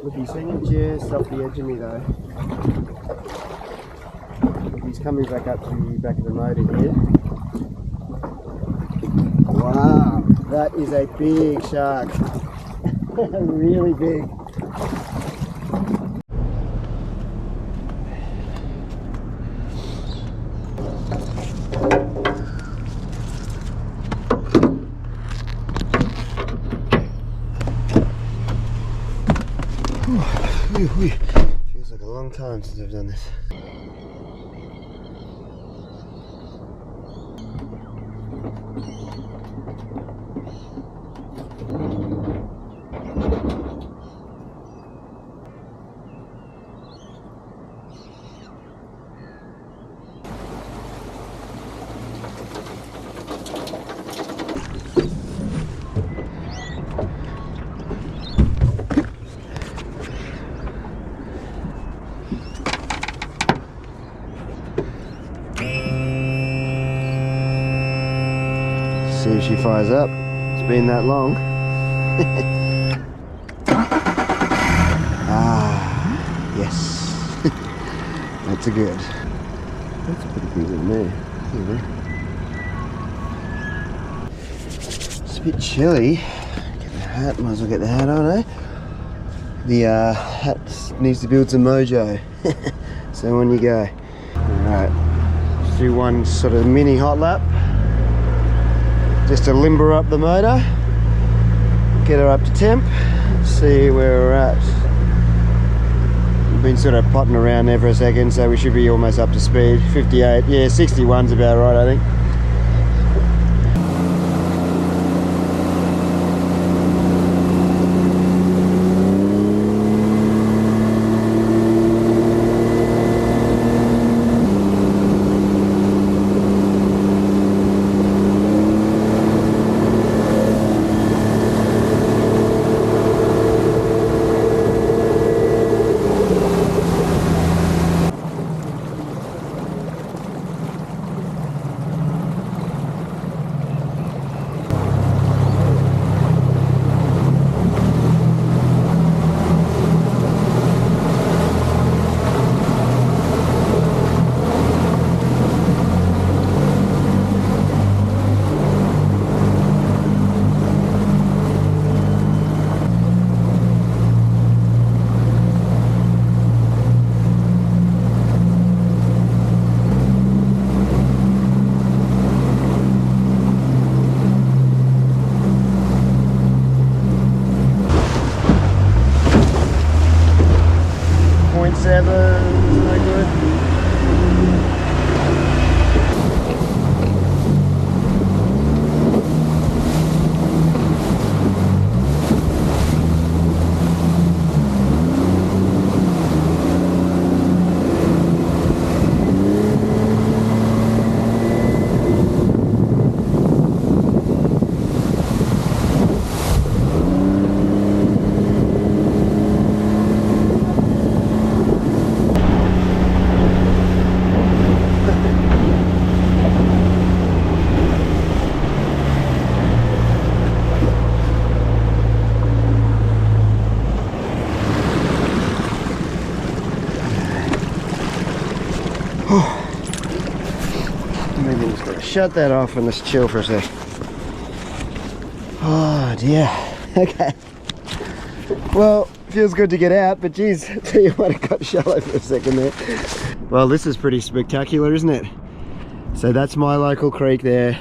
Look, he's hanging just off the edge of me though. Look, he's coming back up to the back of the motor here. Wow, that is a big shark. Really big. Feels like a long time since I've done this. See if she fires up. It's been that long. Ah, yes. That's a good. That's a pretty big one there. It's a bit chilly. Get the hat, might as well get the hat on, eh? The hat needs to build some mojo. So on you go. Alright, let's do one sort of mini hot lap. Just to limber up the motor, get her up to temp, see where we're at. We've been sort of potting around there for a second, so we should be almost up to speed. 58, yeah, 61's about right, I think. Maybe I'm just gonna shut that off and let's chill for a sec. Oh dear. Okay. Well, feels good to get out, but geez, I tell you what, it got shallow for a second there. Well, this is pretty spectacular, isn't it? So that's my local creek there.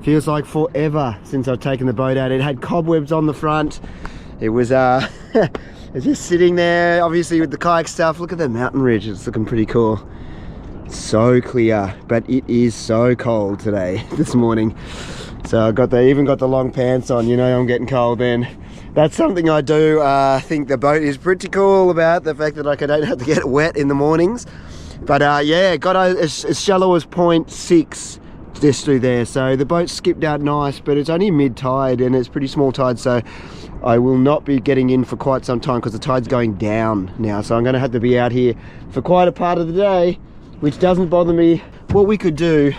Feels like forever since I've taken the boat out. It had cobwebs on the front. It was it's just sitting there, obviously with the kayak stuff. Look at the mountain ridge, it's looking pretty cool. So clear, but it is so cold today, this morning. So I got even got the long pants on, you know I'm getting cold then. That's something I do. I think the boat is pretty cool about the fact that I don't have to get wet in the mornings. But yeah, got as shallow as 0.6 just through there. So the boat skipped out nice, but it's only mid-tide and it's pretty small tide, so I will not be getting in for quite some time because the tide's going down now. So I'm going to have to be out here for quite a part of the day, which doesn't bother me. What we could do,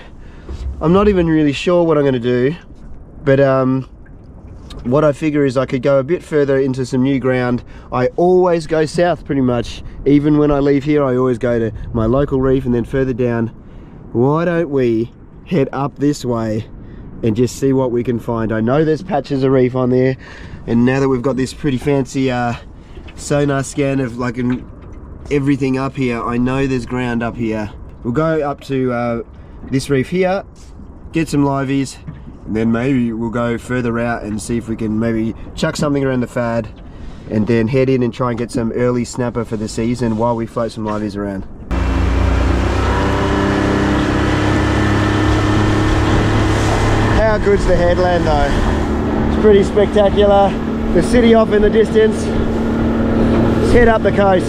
I'm not even really sure what I'm going to do, but what I figure is I could go a bit further into some new ground. I always go south pretty much. Even when I leave here, I always go to my local reef and then further down. Why don't we head up this way and just see what we can find? I know there's patches of reef on there, and now that we've got this pretty fancy sonar scan of like everything up here, I know there's ground up here. We'll go up to this reef here, get some liveys, and then maybe we'll go further out and see if we can maybe chuck something around the fad, and then head in and try and get some early snapper for the season while we float some liveys around. How good's the headland though? It's pretty spectacular. The city off in the distance. Let's head up the coast.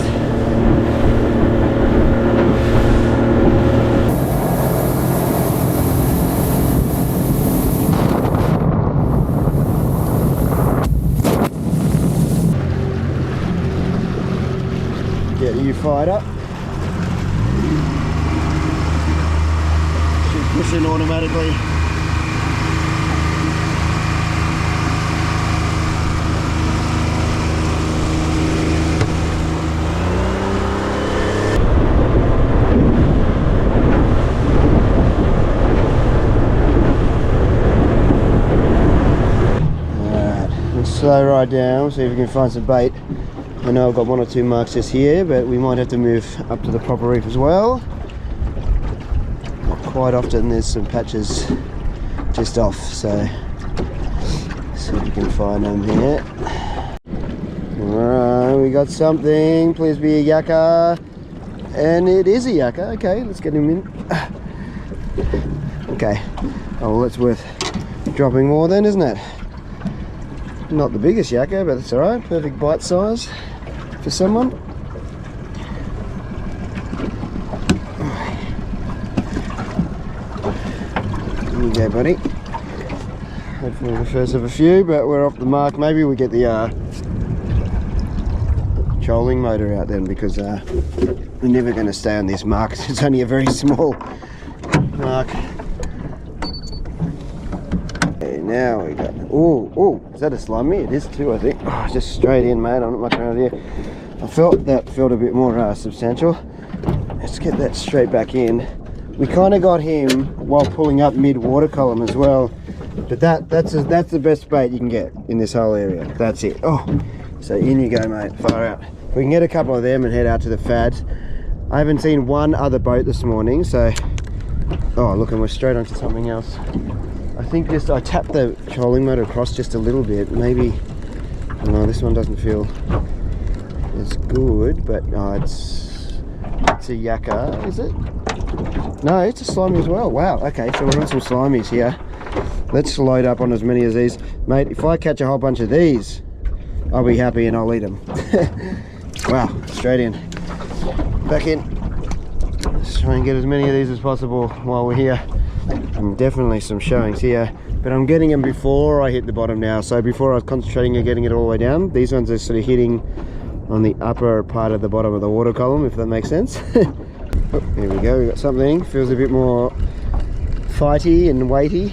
Get you fired up. She's pushing automatically. Slow ride down, see if we can find some bait. I know I've got one or two marks just here, but we might have to move up to the proper reef as well. Quite often there's some patches just off, so see if we can find them here. Alright, we got something. Please be a yakka. And it is a yakka. Okay, let's get him in. Okay, oh well, that's worth dropping more then, isn't it? Not the biggest yakka, but it's alright. Perfect bite size for someone. Here you go, buddy. Hopefully the first of a few, but we're off the mark. Maybe we get the trolling motor out then, because we're never going to stay on this mark. It's only a very small mark. Now we got, oh, is that a slimy? It is too, I think. Oh, just straight in, mate. I'm not much around here. I felt that felt a bit more substantial. Let's get that straight back in. We kind of got him while pulling up mid water column as well. But that's the best bait you can get in this whole area. That's it. Oh, so in you go, mate. Far out. We can get a couple of them and head out to the fads. I haven't seen one other boat this morning, so oh, look, and we're straight onto something else. I think just I tapped the trolling motor across just a little bit. Maybe, this one doesn't feel as good, but it's a yakka, is it? No, it's a slimy as well. Wow. Okay, so we're on some slimies here. Let's load up on as many as these, mate. If I catch a whole bunch of these, I'll be happy and I'll eat them. Wow, straight in, back in. Let's try and get as many of these as possible while we're here. And definitely some showings here, but I'm getting them before I hit the bottom now. So before I was concentrating on getting it all the way down, these ones are sort of hitting on the upper part of the bottom of the water column, if that makes sense. Oh, there we go, we got something. Feels a bit more fighty and weighty.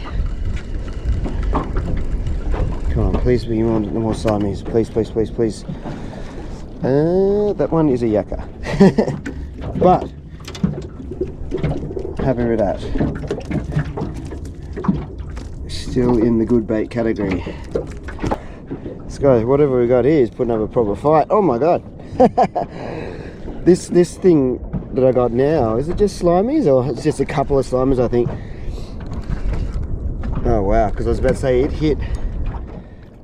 Come on, please be more slimies. Please, please, please, please. That one is a yakka. But happy with that. Still in the good bait category. This guy, whatever we got here, is putting up a proper fight. Oh my god. This thing that I got now, is it just slimies, or it's just a couple of slimies, I think? Oh wow, because I was about to say it hit.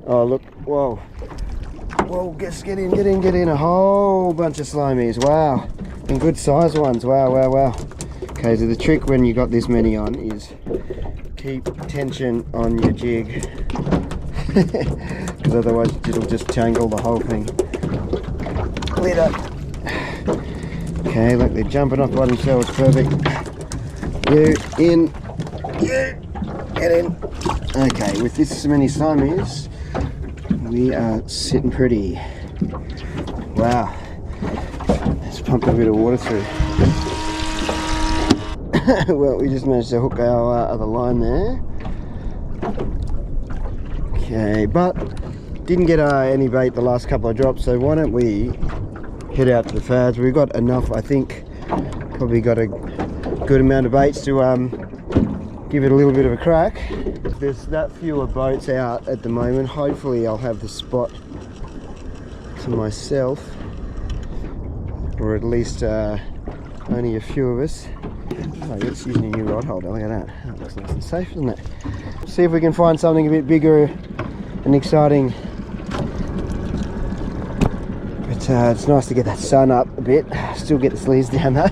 Oh look, whoa, get in, a whole bunch of slimies. Wow, and good size ones. Wow. Okay, so the trick when you got this many on is keep tension on your jig, because otherwise it'll just tangle the whole thing. Lid up. Okay, look, they're jumping off by themselves. Perfect. You in. You get in. Okay, with this many slimies, we are sitting pretty. Wow. Let's pump a bit of water through. Well, we just managed to hook our other line there. Okay, but didn't get any bait the last couple of drops, so why don't we head out to the fads. We've got enough, I think, probably got a good amount of baits to give it a little bit of a crack. There's that fewer boats out at the moment. Hopefully I'll have the spot to myself, or at least only a few of us. Oh, it's using a new rod holder, look at that. That looks nice and safe, doesn't it? See if we can find something a bit bigger and exciting. But it's nice to get that sun up a bit. Still get the sleeves down though.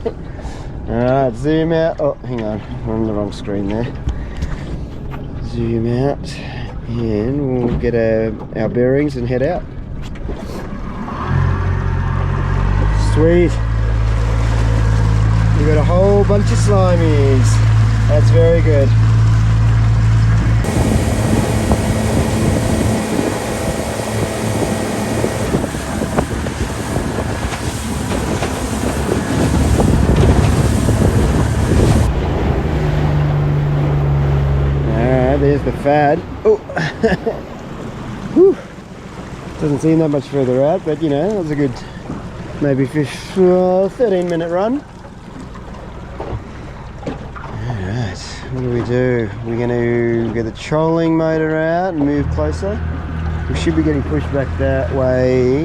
Alright, zoom out. Oh, hang on, we're on the wrong screen there. Zoom out and we'll get our bearings and head out. Sweet. We've got a whole bunch of slimies. That's very good. Alright, there's the fad. Oh, whew. Doesn't seem that much further out, but you know, that was a good maybe 13-minute run. Alright, what do? We're going to get the trolling motor out and move closer. We should be getting pushed back that way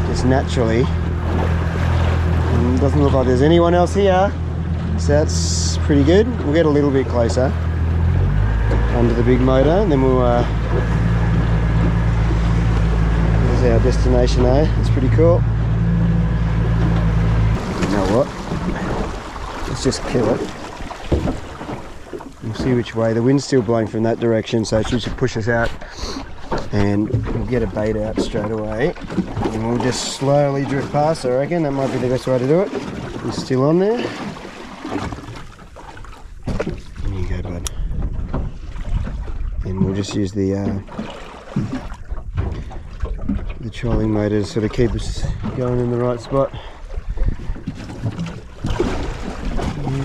just naturally. And it doesn't look like there's anyone else here, so that's pretty good. We'll get a little bit closer under the big motor and then we'll there's our destination though. It's pretty cool. You know what? Let's just kill it. We'll see which way. The wind's still blowing from that direction, so it should push us out. And we'll get a bait out straight away. And we'll just slowly drift past, I reckon. That might be the best way to do it. He's still on there. There you go, bud. And we'll just use the trolling motor to sort of keep us going in the right spot.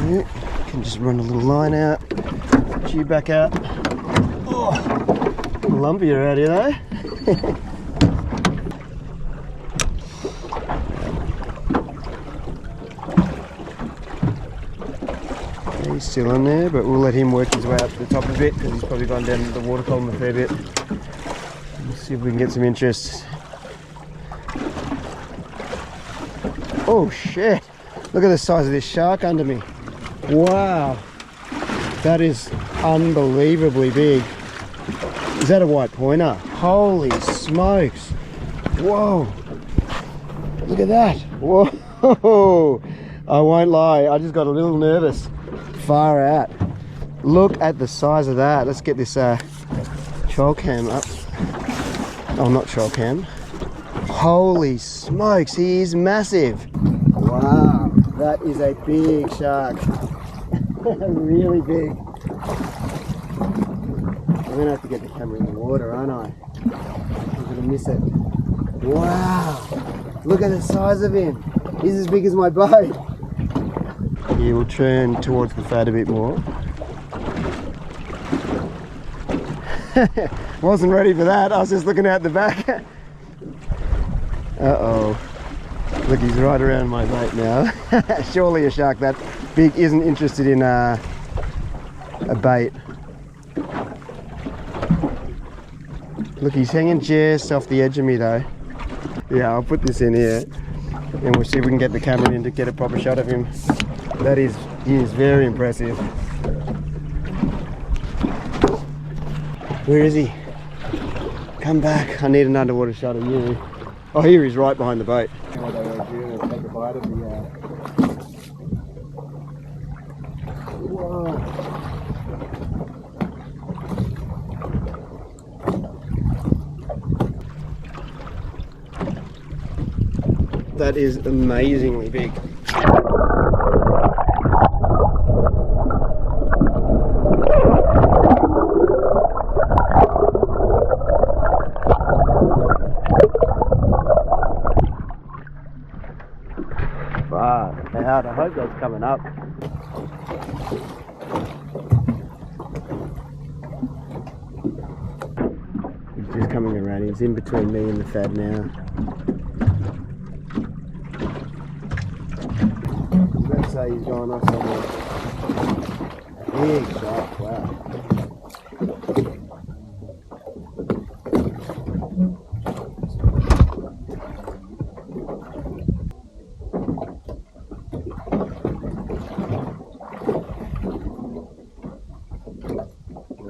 Yeah, can just run a little line out, put you back out. Oh, lumpier out here though. He's still on there, but we'll let him work his way up to the top a bit because he's probably gone down the water column a fair bit. Let's see if we can get some interest. Oh shit! Look at the size of this shark under me. Wow, that is unbelievably big. Is that a white pointer? Holy smokes! Whoa! Look at that! Whoa! I won't lie, I just got a little nervous. Far out. Look at the size of that. Let's get this troll cam up. Oh, not troll cam. Holy smokes, he is massive. Wow, that is a big shark. Really big. I'm gonna have to get the camera in the water, aren't I? I'm gonna miss it. Wow, look at the size of him. He's as big as my boat. Here, we'll turn towards the fad a bit more. Wasn't ready for that, I was just looking out the back. Uh-oh. Look, he's right around my bait now. Surely a shark that big isn't interested in a bait. Look, he's hanging just off the edge of me though. Yeah, I'll put this in here and we'll see if we can get the camera in to get a proper shot of him. He is very impressive. Where is he? Come back, I need an underwater shot of you. Oh, here he's right behind the boat. Take a bite of the whoa. That is amazingly big. Out. I hope that's coming up. Alright, he's in between me and the fad now. Let's say he's going off somewhere. Big shark, wow.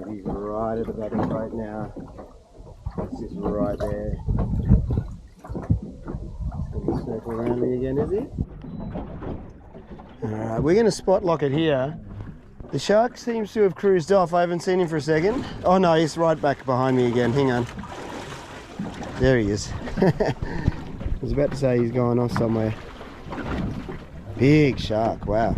He's right at the back of the boat now. It's just right there. He's going to circle around me again, is he? Alright, we're going to spot lock it here. The shark seems to have cruised off. I haven't seen him for a second. Oh no, he's right back behind me again. Hang on. There he is. I was about to say he's going off somewhere. Big shark, wow.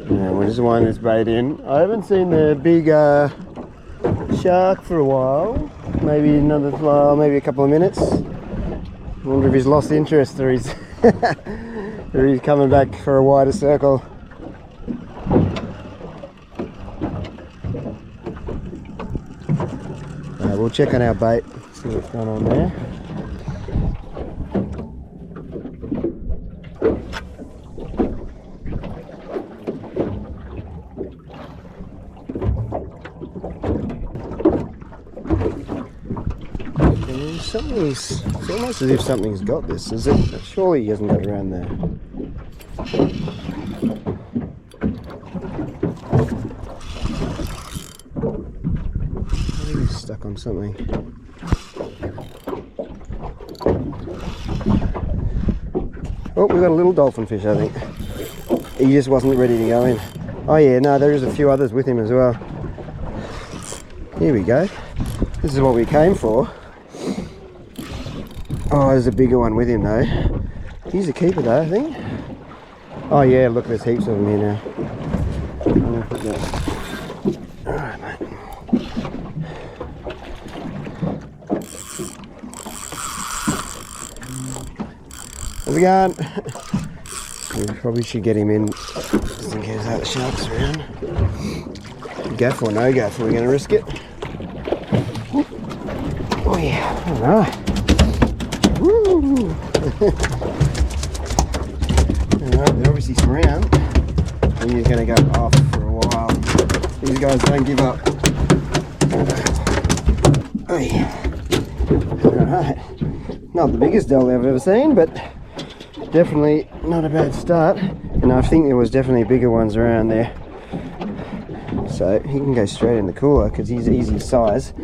We're just winding this bait in. I haven't seen the big shark for a while. Maybe another, maybe a couple of minutes. I wonder if he's lost interest or he's or he's coming back for a wider circle. We'll check on our bait, see what's going on there. It's almost as if something's got this, is it? Surely he hasn't got around there. I think he's stuck on something. Oh, we've got a little dolphin fish, I think. He just wasn't ready to go in. Oh yeah, no, there is a few others with him as well. Here we go. This is what we came for. Oh, there's a bigger one with him though. He's a keeper though, I think. Oh yeah, look, there's heaps of them here now. I'm gonna put that. Alright, mate. How's it going? We probably should get him in just in case the shark's around. Gaff or no gaff, we're gonna risk it. Oh yeah, alright. Woo! Alright, they're obviously some around. And he's going to go off for a while. These guys don't give up. Oh yeah. Alright. Not the biggest doll I've ever seen, but definitely not a bad start. And I think there was definitely bigger ones around there. So he can go straight in the cooler because he's easy size.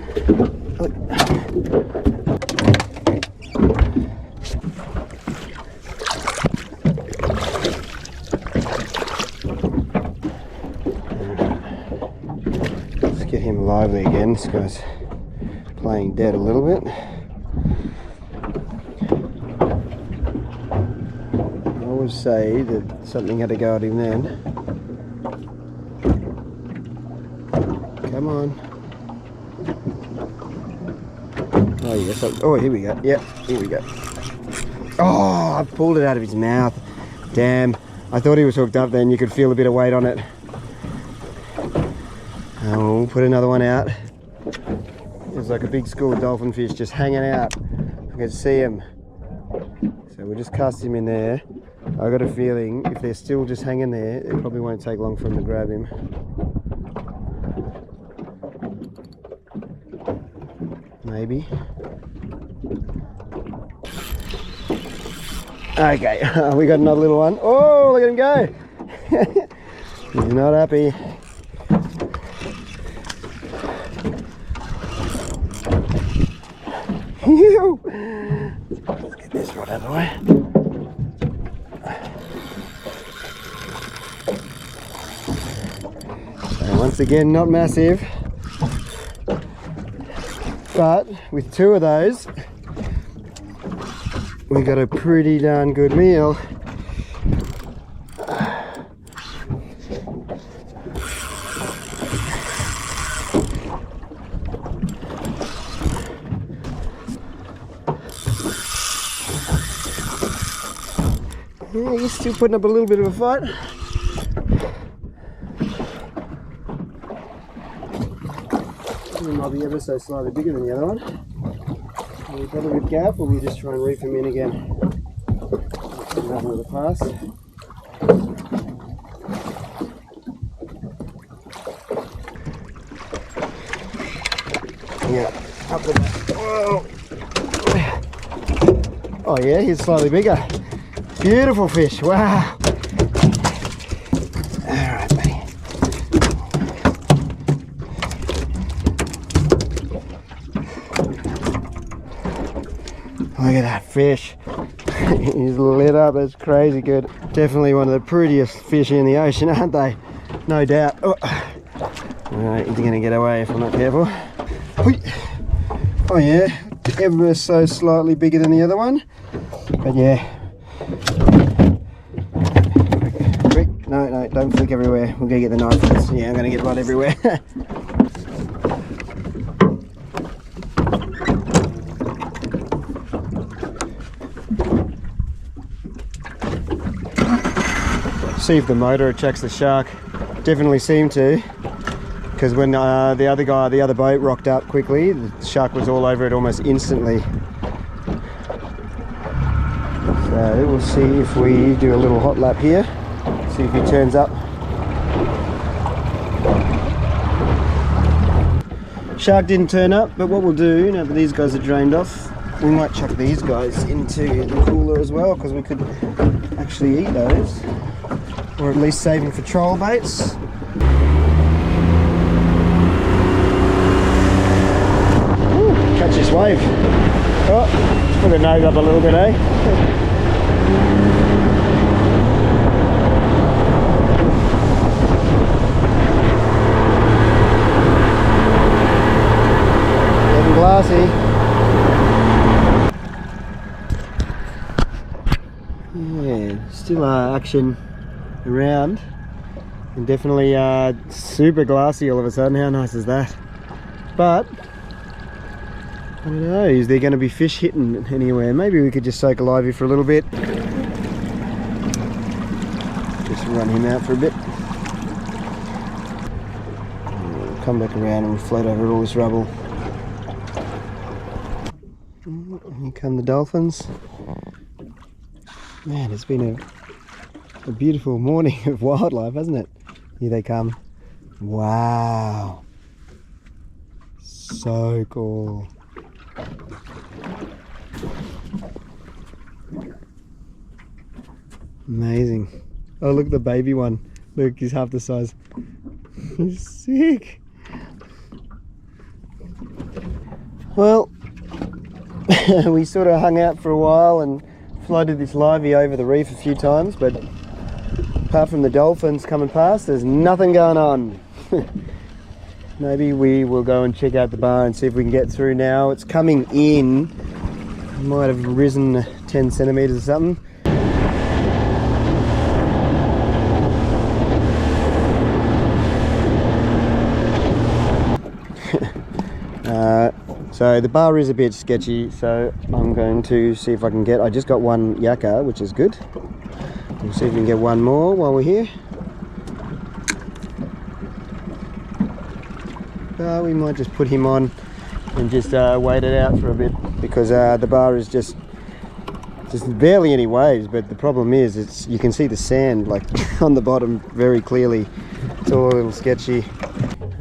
Get him lively again. This guy's playing dead a little bit. I always say that something had to go at him then. Come on. Oh yes. Oh, here we go. Yep, here we go. Oh, I pulled it out of his mouth. Damn. I thought he was hooked up then. You could feel a bit of weight on it. Oh, we'll put another one out. There's like a big school of dolphin fish just hanging out. I can see him. So we'll just cast him in there. I got a feeling if they're still just hanging there, it probably won't take long for him to grab him. Maybe. Okay, we got another little one. Oh, look at him go. He's not happy. Let's get this right out of the way. So once again, not massive, but with two of those, we got a pretty darn good meal. Yeah, he's still putting up a little bit of a fight. might be ever so slightly bigger than the other one. We've got a good gap, or we just try and reef him in again. Another little pass. Yeah, up the back. Whoa. Oh yeah, he's slightly bigger. Beautiful fish, wow. Alright, buddy. Look at that fish. He's lit up, that's crazy good. Definitely one of the prettiest fish in the ocean, aren't they? No doubt. Oh. Alright, he's gonna get away if I'm not careful. Oh yeah, ever so slightly bigger than the other one. But yeah. No, don't flick everywhere. We're gonna get the knife. Yeah, I'm gonna get blood everywhere. See if the motor attracts the shark. Definitely seemed to, because when the other boat rocked up quickly, the shark was all over it almost instantly. So we'll see if we do a little hot lap here, see if he turns up. Shark didn't turn up, but what we'll do now that these guys are drained off, we might chuck these guys into the cooler as well, because we could actually eat those, or at least save them for troll baits. Ooh, catch this wave. Oh, put the nose up a little bit, eh? Glassy. Yeah, still action around, and definitely super glassy all of a sudden. How nice is that? But I don't know, is there going to be fish hitting anywhere? Maybe we could just soak a livey for a little bit. Just run him out for a bit. We'll come back around and float over all this rubble. Here come the dolphins. Man, it's been a beautiful morning of wildlife, hasn't it? Here they come. Wow. So cool. Amazing. Oh, look at the baby one. Look, he's half the size. He's sick. Well, we sort of hung out for a while and floated this livey over the reef a few times, but apart from the dolphins coming past, there's nothing going on. Maybe we will go and check out the bar and see if we can get through now. It's coming in. It might have risen 10 centimeters or something. So the bar is a bit sketchy, so I'm going to see if I can get, I just got one yakka, which is good. We'll see if we can get one more while we're here. We might just put him on and just wait it out for a bit, because the bar is just barely any waves, but the problem is you can see the sand like on the bottom very clearly. It's all a little sketchy.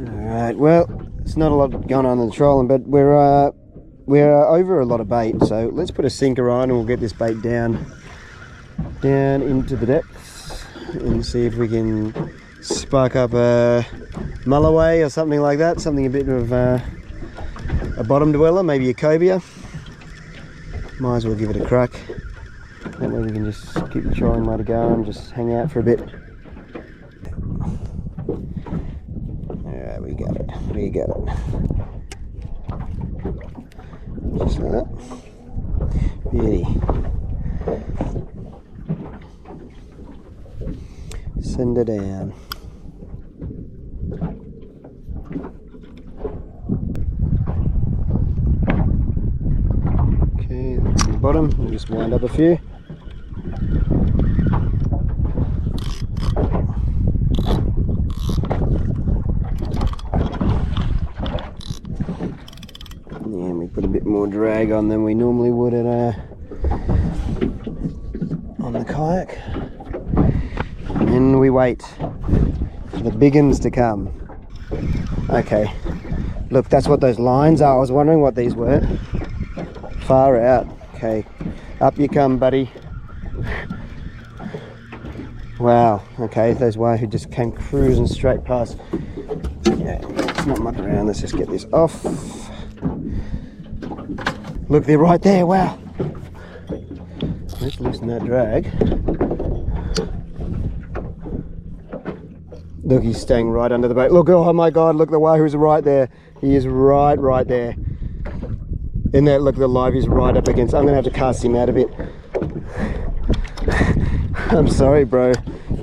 Alright, well, it's not a lot going on in the trolling, but we're over a lot of bait, so let's put a sinker on and we'll get this bait down into the depths and see if we can spark up a mulloway or something like that, something a bit of a bottom dweller, maybe a cobia. Might as well give it a crack. That way we can just keep the trolling motor going and just hang out for a bit. Alright, we got it. Just like that. Beauty. Send it down. Okay, that's the bottom. We'll just wind up a few. drag on than we normally would at on the kayak. And we wait for the big uns to come. Okay, look, that's what those lines are. I was wondering what these were. Far out. Okay, up you come, buddy. Wow, okay, those wahoo just came cruising straight past. Yeah, let's not muck around, let's just get this off. Look, they're right there, wow. Let's loosen that drag. Look, he's staying right under the boat. Look, oh my God, look, the wahoo's right there. He is right there. And that, look, the live is right up against. I'm gonna have to cast him out a bit. I'm sorry, bro.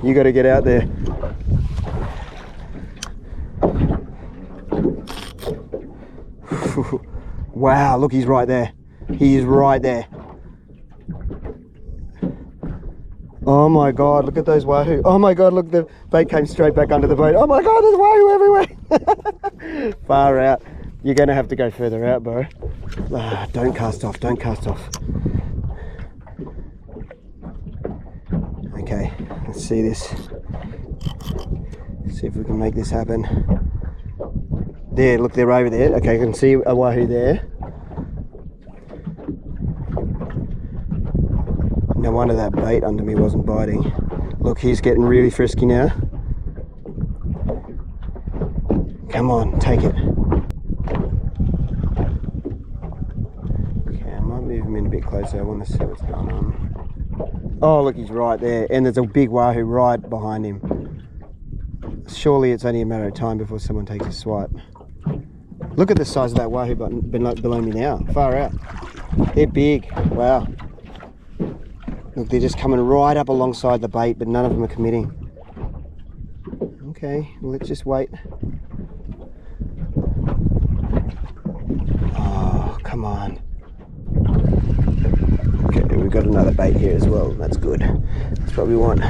You gotta get out there. Wow, look, he's right there. He is right there. Oh my God, look at those wahoo. Oh my God, look, the bait came straight back under the boat. Oh my God, there's wahoo everywhere. Far out. You're gonna have to go further out, bro. Don't cast off, don't cast off. Okay, let's see this. See if we can make this happen. There, look, they're over there. Okay, I can see a wahoo there. No wonder that bait under me wasn't biting. Look, he's getting really frisky now. Come on, take it. Okay, I might move him in a bit closer. I want to see what's going on. Oh, look, he's right there. And there's a big wahoo right behind him. Surely it's only a matter of time before someone takes a swipe. Look at the size of that wahoo below me now. Far out. They're big. Wow. Look, they're just coming right up alongside the bait, but none of them are committing. Okay, well, let's just wait. Oh, come on. Okay, we've got another bait here as well. That's good. That's what we want.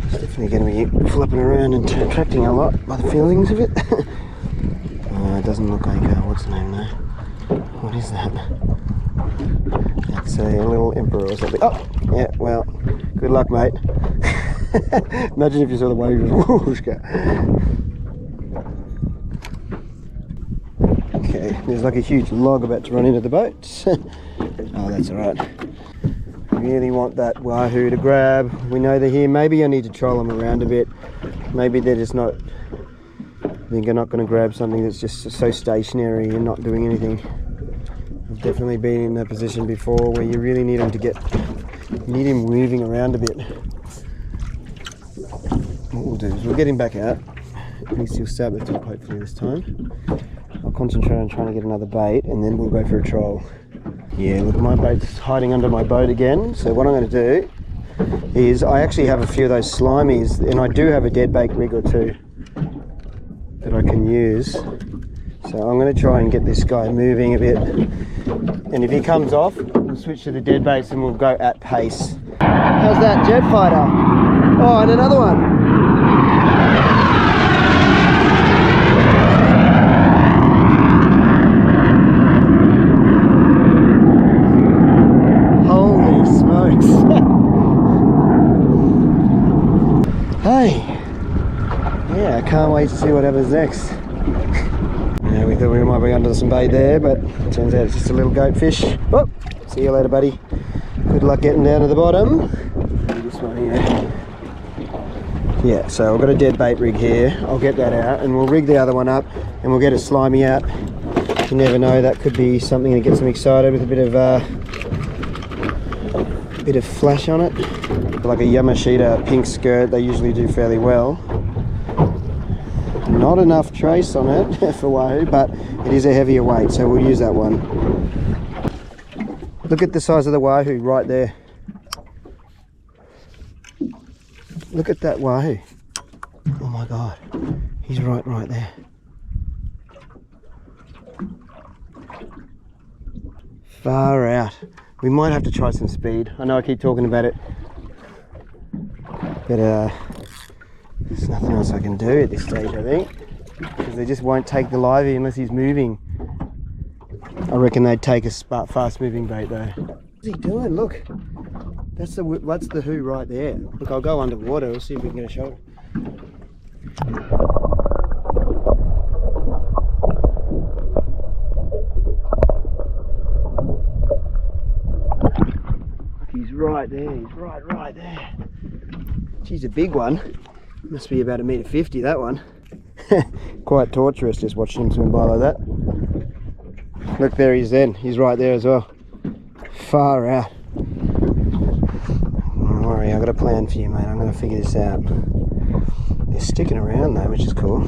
It's definitely going to be flipping around and attracting a lot by the feelings of it. It doesn't look like, what's the name there? What is that? That's a little emperor or something. Oh, yeah, well, good luck, mate. Imagine if you saw the wave just whoosh go. Okay, there's like a huge log about to run into the boat. Oh, that's alright. Really want that wahoo to grab. We know they're here. Maybe I need to troll them around a bit. Maybe they're just not, they're not going to grab something that's just so stationary and not doing anything. I've definitely been in that position before where you really need him to get, you need him moving around a bit. What we'll do is we'll get him back out. At least he'll start the top hopefully this time. I'll concentrate on trying to get another bait and then we'll go for a troll. Yeah, look, my bait's hiding under my boat again. So what I'm going to do is I actually have a few of those slimies and I do have a dead bait rig or two that I can use. So I'm going to try and get this guy moving a bit. And if he comes off, we'll switch to the dead baits and we'll go at pace. How's that jet fighter? Oh, and another one. Holy smokes. Hey. Yeah, I can't wait to see what happens next. Yeah, we thought we might be under some bait there, but it turns out it's just a little goatfish. Oh, see you later, buddy. Good luck getting down to the bottom. This one here. Yeah, so I've got a dead bait rig here. I'll get that out and we'll rig the other one up and we'll get a slimy out. You never know, that could be something that gets them excited with a bit of flash on it. Like a Yamashita pink skirt, they usually do fairly well. Not enough trace on it for wahoo, but it is a heavier weight, so we'll use that one. Look at the size of the wahoo right there. Look at that wahoo. Oh my God, he's right there. Far out. We might have to try some speed. I know I keep talking about it, but there's nothing else I can do at this stage, I think. There's they just won't take the livey unless he's moving. I reckon they'd take a fast moving bait though. What's he doing? Look, that's the wahoo right there. Look, I'll go underwater. We'll see if we can get a shot. He's right there. He's right there. Geez, a big one. Must be about 1.50 m, that one. Quite torturous just watching him swim by like that. Look, there he is then. He's right there as well. Far out. Don't worry, I've got a plan for you, mate. I'm going to figure this out. They're sticking around though, which is cool.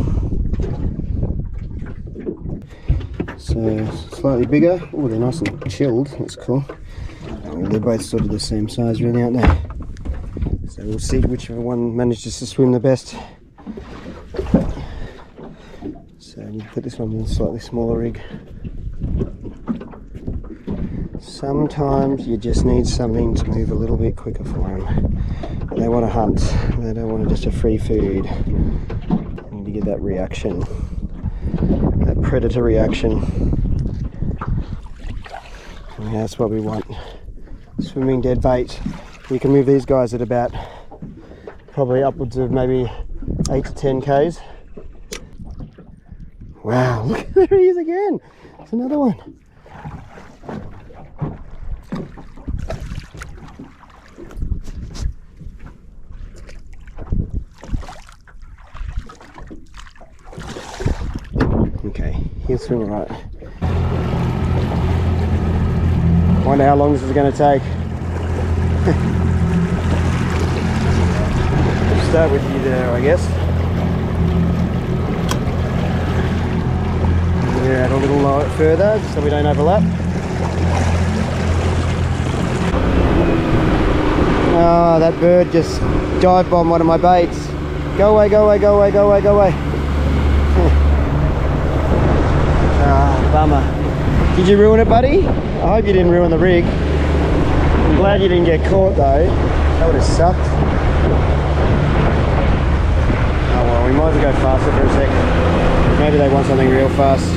So, slightly bigger. Oh, they're nice and chilled. That's cool. Oh, they're both sort of the same size really, aren't they? So we'll see whichever one manages to swim the best. So you put this one in a slightly smaller rig. Sometimes you just need something to move a little bit quicker for them. They want to hunt. They don't want just a free food. You need to get that reaction. That predator reaction. And that's what we want. Swimming dead bait. You can move these guys at about probably upwards of maybe 8 to 10 k's. Wow, look, there he is again. There's another one. Okay, he'll swim all right. Wonder how long this is going to take. We'll start with you there, I guess. We're out a little further so we don't overlap. Oh, that bird just dive bombed one of my baits. Go away, go away, go away, go away, go away. Ah, bummer. Did you ruin it, buddy? I hope you didn't ruin the rig. I'm glad you didn't get caught though. That would have sucked. Oh well, we might as well go faster for a sec. Maybe they want something real fast.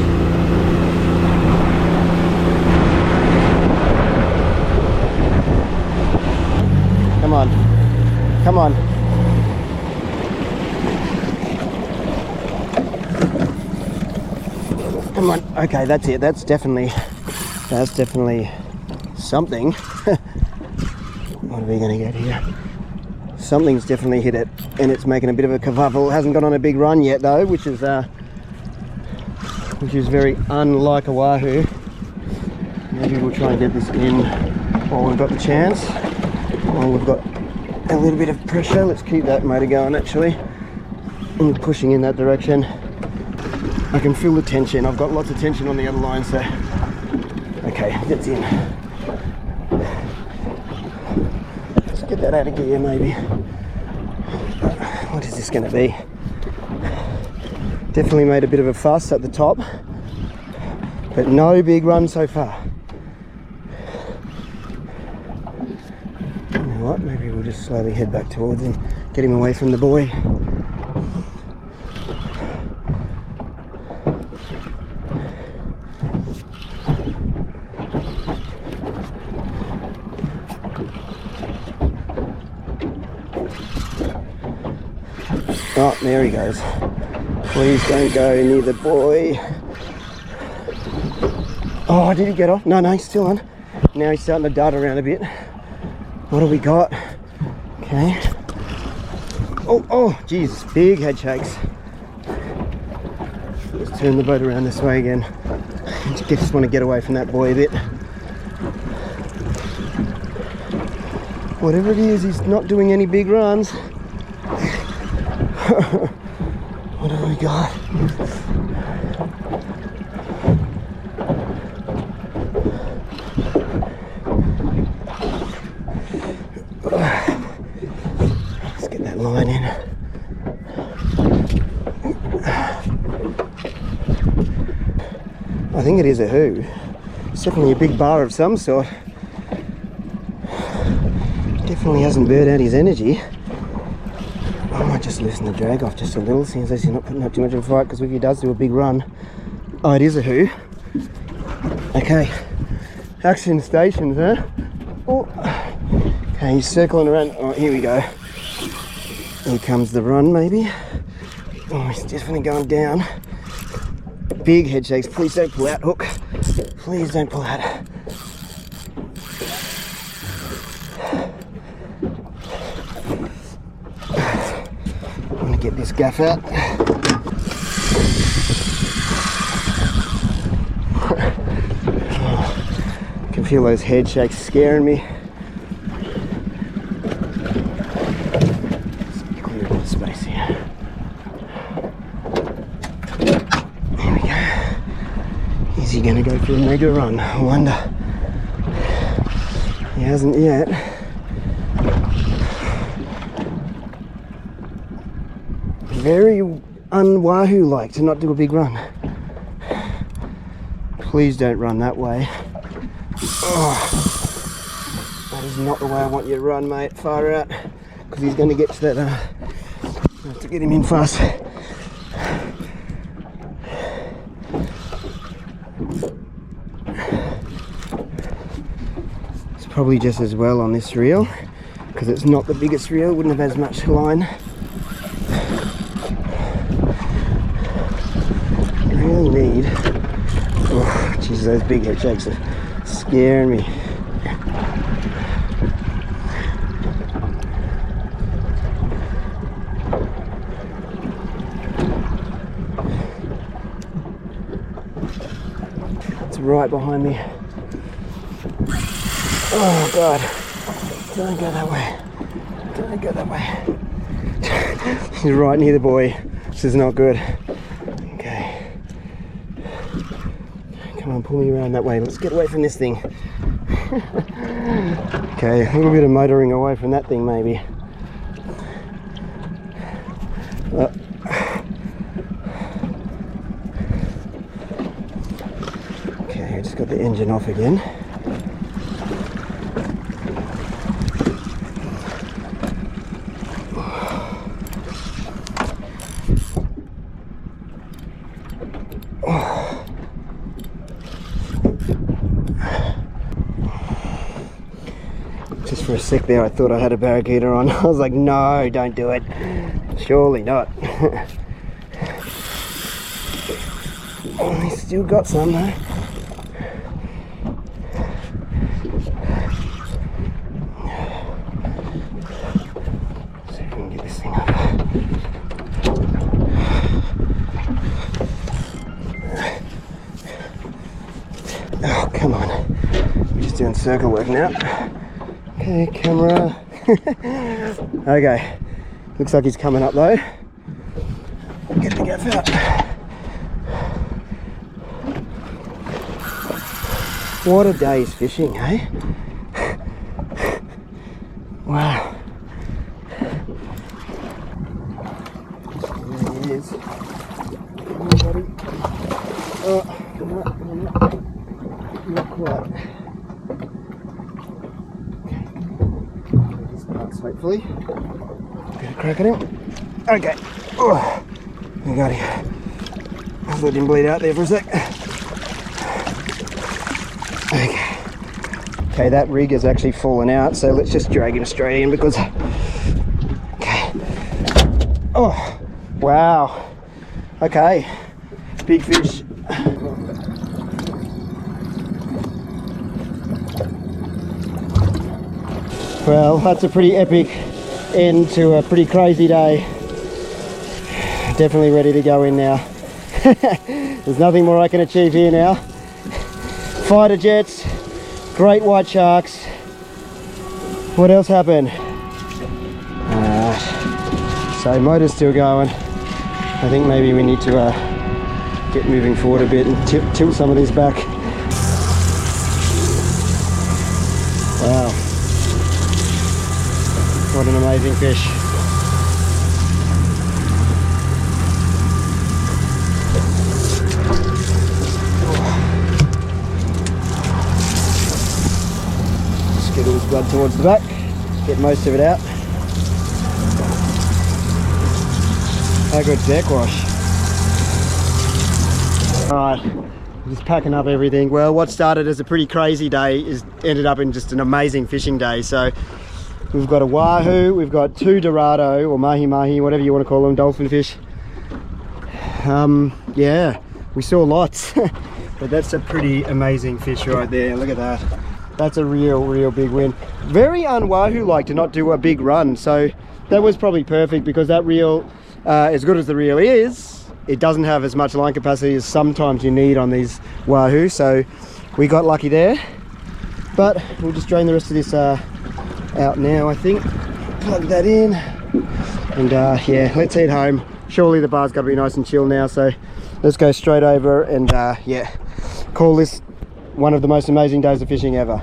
Come on. Come on. Come on. Okay, that's it. That's definitely something. What are we going to get here? Something's definitely hit it, and it's making a bit of a kerfuffle. It hasn't gone on a big run yet though, which is very unlike a wahoo. Maybe we'll try and get this in while we've got the chance. While we've got a little bit of pressure. Let's keep that motor going actually. And pushing in that direction. I can feel the tension. I've got lots of tension on the other line, so okay, that's in. Let's get that out of gear maybe. What is this going to be? Definitely made a bit of a fuss at the top, but no big run so far. You know what, maybe we'll just slowly head back towards him, get him away from the buoy. Oh, there he goes. Please don't go near the buoy. Oh, did he get off? No, no, he's still on. Now he's starting to dart around a bit. What do we got? Okay. Oh, oh, Jesus, big head shakes. Let's turn the boat around this way again. Just want to get away from that buoy a bit. Whatever it is, he's not doing any big runs. What have we got? Let's get that line in. I think it is a wahoo. It's definitely a big bar of some sort. Definitely hasn't burnt out his energy. I might just loosen the drag off just a little, seeing as he's not putting up too much of a fight, because if he does do a big run... Oh, it is a who. Okay. Action stations, huh? Oh. Okay, he's circling around. Oh, here we go. Here comes the run, maybe. Oh, he's definitely going down. Big head shakes. Please don't pull out, Hook. Please don't pull out. I'm going to get this gaff out. I can feel those head shakes scaring me. Clear a bit of space here. There we go. Is he going to go for a mega run? I wonder. He hasn't yet. Very un-wahoo-like to not do a big run. Please don't run that way. Oh, that is not the way I want you to run, mate. Far out, because he's going to get to that. I have to get him in fast. It's probably just as well on this reel, because it's not the biggest reel. Wouldn't have as much line. Really need. Oh, Jesus, those big head shakes are scaring me. It's right behind me. Oh God! Don't go that way. Don't go that way. He's right near the buoy. This is not good. Okay. Come on, pull me around that way. Let's get away from this thing. Okay, a little bit of motoring away from that thing, maybe. Okay, I just got the engine off again. Just for a sec there I thought I had a barracuda on. I was like, no, don't do it. Surely not. Oh, he's still got some though. See if we can get this thing up. Oh, come on. We're just doing circle work now. Okay, camera. Okay, looks like he's coming up though. Get the gaff out. What a day's fishing, eh? Wow. There he is. Come on, buddy. Oh, not quite. Hopefully. Get a crack at him. Okay. Oh, I got him. I'll let him bleed out there for a sec. Okay. Okay, that rig has actually fallen out, so let's just drag him straight in because. Okay. Oh, wow. Okay. Big fish. Well, that's a pretty epic end to a pretty crazy day. Definitely ready to go in now. There's nothing more I can achieve here now. Fighter jets, great white sharks. What else happened? So motor's still going. I think maybe we need to get moving forward a bit and tilt some of this back. Wow. What an amazing fish. Just get all his blood towards the back, get most of it out. How good deck wash. Alright, just packing up everything. Well, what started as a pretty crazy day is ended up in just an amazing fishing day. So we've got a wahoo, we've got 2 Dorado or mahi-mahi, whatever you want to call them, dolphin fish. Yeah, we saw lots. But that's a pretty amazing fish right there. Look at that. That's a real big win. Very un-wahoo-like to not do a big run. So that was probably perfect, because that reel, as good as the reel is, it doesn't have as much line capacity as sometimes you need on these wahoo. So we got lucky there. But we'll just drain the rest of this out now, I think. Plug that in. And yeah, let's head home. Surely the bar's got to be nice and chill now. So let's go straight over and yeah, call this one of the most amazing days of fishing ever.